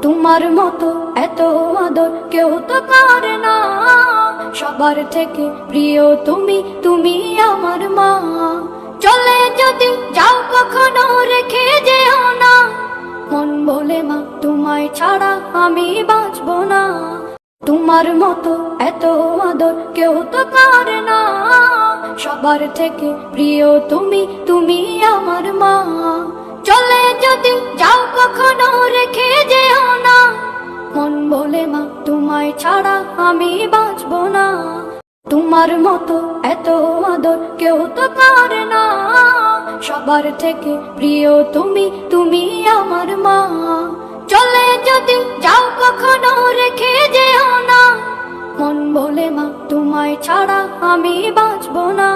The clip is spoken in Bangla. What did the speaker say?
তোমার মতো এত আদর কেউ তো করে না, সবার থেকে প্রিয় তুমি, তুমি আমার মা। চলে যদি যাও কখনো রেখে যেও না, মন বলে মা তোমায় ছাড়া আমি বাঁচবো না। তোমার মতো এত আদর কেউ তো করে না, সবার থেকে প্রিয় তুমি, তুমি আমার মা। চলে যদি যাও কখনো রেখে যেও না, মন বলে মা তোমায় ছাড়া আমি বাঁচবো না। তোমার মতো এত আদর কেউ তো করে না, সবার থেকে প্রিয় তুমি, তুমি আমার মা। চলে যদি যাও কখনো রেখে যেও না, মন বলে মা তোমায় ছাড়া আমি বাঁচবো না।